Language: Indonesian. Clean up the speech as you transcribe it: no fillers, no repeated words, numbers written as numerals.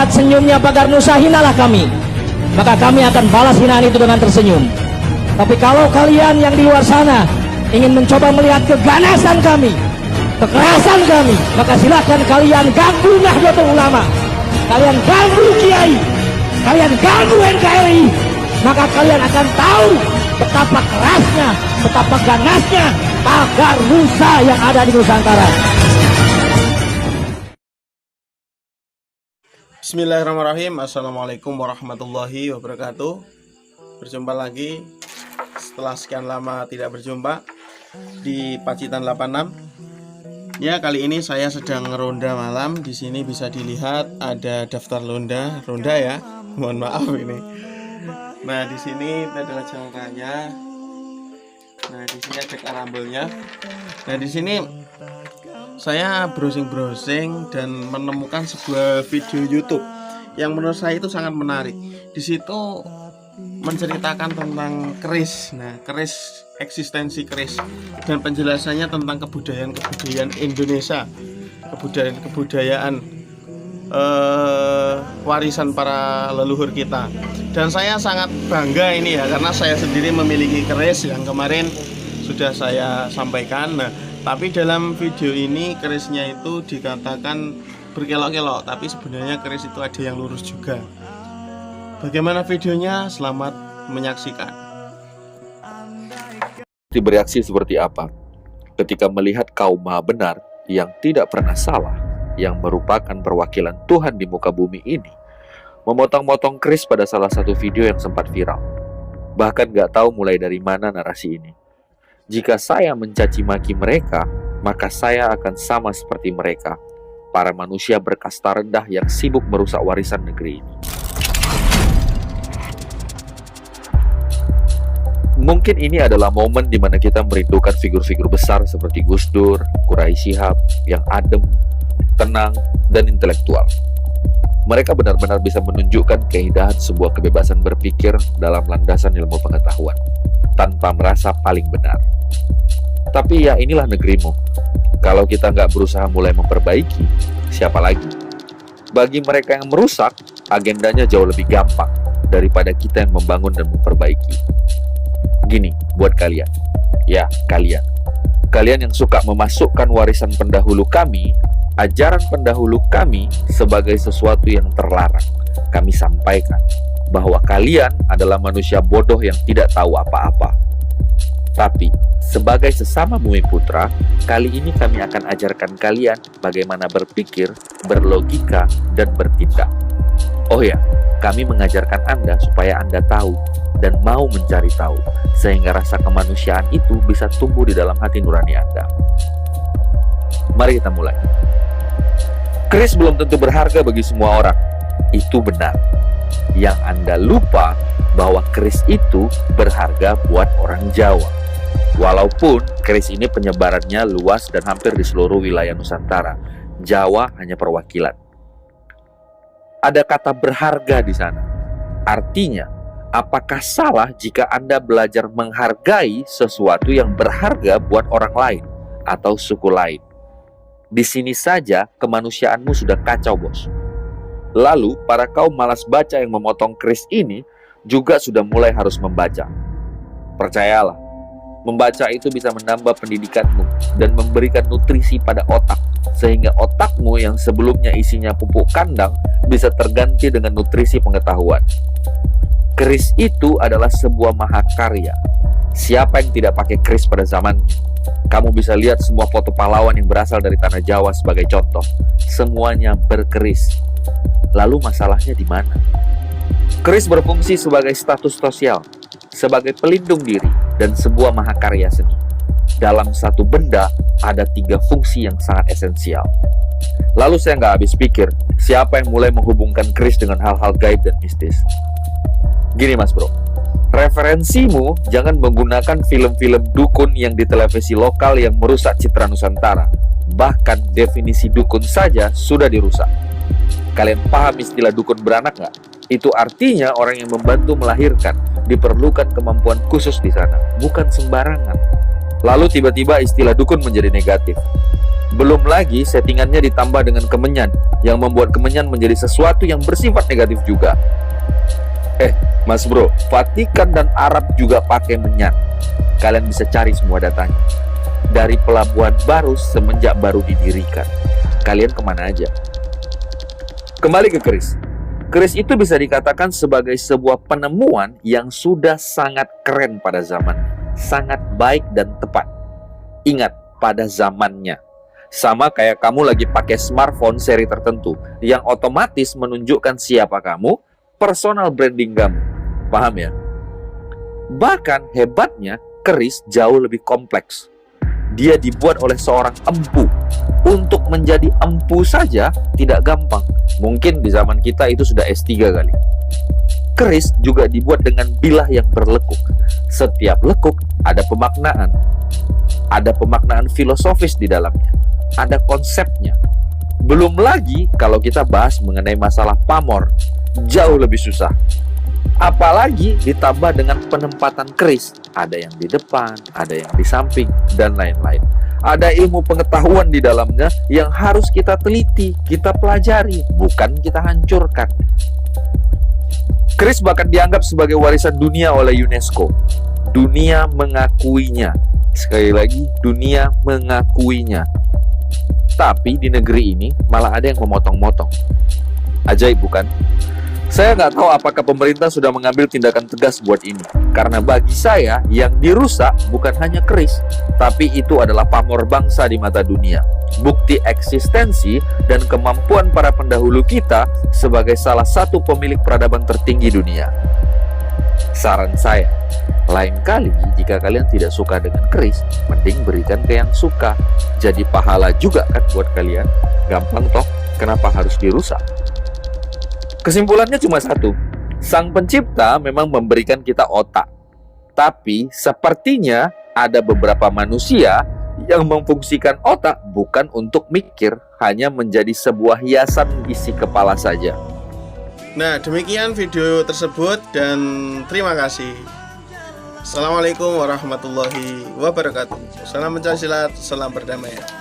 melihat senyumnya Pagar Nusa, hinalah kami, maka kami akan balas hinaan itu dengan tersenyum. Tapi kalau kalian yang di luar sana ingin mencoba melihat keganasan kami, kekerasan kami, maka silakan kalian ganggu Nahdlatul Ulama, kalian ganggu Kiai, kalian ganggu NKRI, maka kalian akan tahu betapa kerasnya, betapa ganasnya Pagar Nusa yang ada di Nusantara. Bismillahirrahmanirrahim. Assalamualaikum warahmatullahi wabarakatuh. Berjumpa lagi setelah sekian lama tidak berjumpa di Pacitan 86. Ya, kali ini saya sedang ronda malam. Di sini bisa dilihat ada daftar ronda ya. Mohon maaf ini. Nah, di sini adalah jalan raya. Nah, di sini ada karambelnya. Nah, di sini saya browsing dan menemukan sebuah video YouTube yang menurut saya itu sangat menarik. Di situ menceritakan tentang keris. Nah, keris, eksistensi keris, dan penjelasannya tentang kebudayaan Indonesia, kebudayaan warisan para leluhur kita. Dan saya sangat bangga ini ya, karena saya sendiri memiliki keris yang kemarin sudah saya sampaikan. Nah, tapi dalam video ini kerisnya itu dikatakan berkelok-kelok, tapi sebenarnya keris itu ada yang lurus juga. Bagaimana videonya? Selamat menyaksikan. Bereaksi seperti apa ketika melihat kaum maha benar yang tidak pernah salah, yang merupakan perwakilan Tuhan di muka bumi ini, memotong-motong keris pada salah satu video yang sempat viral. Bahkan gak tahu mulai dari mana narasi ini. Jika saya mencaci maki mereka, maka saya akan sama seperti mereka, para manusia berkasta rendah yang sibuk merusak warisan negeri ini. Mungkin ini adalah momen di mana kita merindukan figur-figur besar seperti Gus Dur, Quraish Shihab, yang adem, tenang, dan intelektual. Mereka benar-benar bisa menunjukkan keindahan sebuah kebebasan berpikir dalam landasan ilmu pengetahuan, tanpa merasa paling benar. Tapi ya inilah negerimu. Kalau kita nggak berusaha mulai memperbaiki, siapa lagi? Bagi mereka yang merusak, agendanya jauh lebih gampang daripada kita yang membangun dan memperbaiki. Gini, buat kalian. Ya, kalian yang suka memasukkan warisan pendahulu kami, ajaran pendahulu kami sebagai sesuatu yang terlarang. Kami sampaikan bahwa kalian adalah manusia bodoh yang tidak tahu apa-apa. Tapi, sebagai sesama Bumi Putra, kali ini kami akan ajarkan kalian bagaimana berpikir, berlogika, dan bertindak. Oh ya, kami mengajarkan Anda supaya Anda tahu dan mau mencari tahu, sehingga rasa kemanusiaan itu bisa tumbuh di dalam hati nurani Anda. Mari kita mulai. Keris belum tentu berharga bagi semua orang. Itu benar. Yang Anda lupa bahwa keris itu berharga buat orang Jawa. Walaupun keris ini penyebarannya luas dan hampir di seluruh wilayah Nusantara, Jawa hanya perwakilan. Ada kata berharga di sana. Artinya, apakah salah jika Anda belajar menghargai sesuatu yang berharga buat orang lain atau suku lain? Di sini saja kemanusiaanmu sudah kacau, bos. Lalu, para kaum malas baca yang memotong keris ini juga sudah mulai harus membaca. Percayalah, membaca itu bisa menambah pendidikanmu dan memberikan nutrisi pada otak, sehingga otakmu yang sebelumnya isinya pupuk kandang bisa terganti dengan nutrisi pengetahuan. Keris itu adalah sebuah mahakarya. Siapa yang tidak pakai keris pada zamannya? Kamu bisa lihat semua foto pahlawan yang berasal dari tanah Jawa sebagai contoh. Semuanya berkeris. Lalu masalahnya di mana? Keris berfungsi sebagai status sosial, sebagai pelindung diri, dan sebuah mahakarya seni. Dalam satu benda, ada 3 fungsi yang sangat esensial. Lalu saya nggak habis pikir, siapa yang mulai menghubungkan keris dengan hal-hal gaib dan mistis? Gini mas bro, referensimu jangan menggunakan film-film dukun yang di televisi lokal yang merusak citra Nusantara. Bahkan definisi dukun saja sudah dirusak. Kalian paham istilah dukun beranak nggak? Itu artinya orang yang membantu melahirkan. Diperlukan kemampuan khusus di sana, bukan sembarangan. Lalu tiba-tiba istilah dukun menjadi negatif. Belum lagi settingannya ditambah dengan kemenyan, yang membuat kemenyan menjadi sesuatu yang bersifat negatif juga. Mas bro, Vatikan dan Arab juga pakai menyan. Kalian bisa cari semua datanya. Dari pelabuhan baru semenjak baru didirikan. Kalian kemana aja? Kembali ke keris. Keris itu bisa dikatakan sebagai sebuah penemuan yang sudah sangat keren pada zamannya. Sangat baik dan tepat. Ingat, pada zamannya. Sama kayak kamu lagi pakai smartphone seri tertentu yang otomatis menunjukkan siapa kamu, personal branding kamu. Paham ya? Bahkan hebatnya, keris jauh lebih kompleks. Dia dibuat oleh seorang empu. Untuk menjadi empu saja tidak gampang. Mungkin di zaman kita itu sudah S3 kali. Keris juga dibuat dengan bilah yang berlekuk. Setiap lekuk ada pemaknaan. Ada pemaknaan filosofis di dalamnya. Ada konsepnya. Belum lagi kalau kita bahas mengenai masalah pamor. Jauh lebih susah. Apalagi ditambah dengan penempatan keris. Ada yang di depan, ada yang di samping, dan lain-lain. Ada ilmu pengetahuan di dalamnya yang harus kita teliti, kita pelajari, bukan kita hancurkan. Keris bahkan dianggap sebagai warisan dunia oleh UNESCO. Dunia mengakuinya. Sekali lagi, dunia mengakuinya. Tapi di negeri ini malah ada yang memotong-motong. Ajaib bukan? Saya nggak tahu apakah pemerintah sudah mengambil tindakan tegas buat ini. Karena bagi saya, yang dirusak bukan hanya keris, tapi itu adalah pamor bangsa di mata dunia. Bukti eksistensi dan kemampuan para pendahulu kita sebagai salah satu pemilik peradaban tertinggi dunia. Saran saya, lain kali jika kalian tidak suka dengan keris, mending berikan ke yang suka. Jadi pahala juga kan buat kalian. Gampang toh, kenapa harus dirusak? Kesimpulannya cuma satu, Sang Pencipta memang memberikan kita otak. Tapi sepertinya ada beberapa manusia yang memfungsikan otak bukan untuk mikir, hanya menjadi sebuah hiasan isi kepala saja. Nah, demikian video tersebut dan terima kasih. Assalamualaikum warahmatullahi wabarakatuh. Salam pencaksilat, salam perdamaian.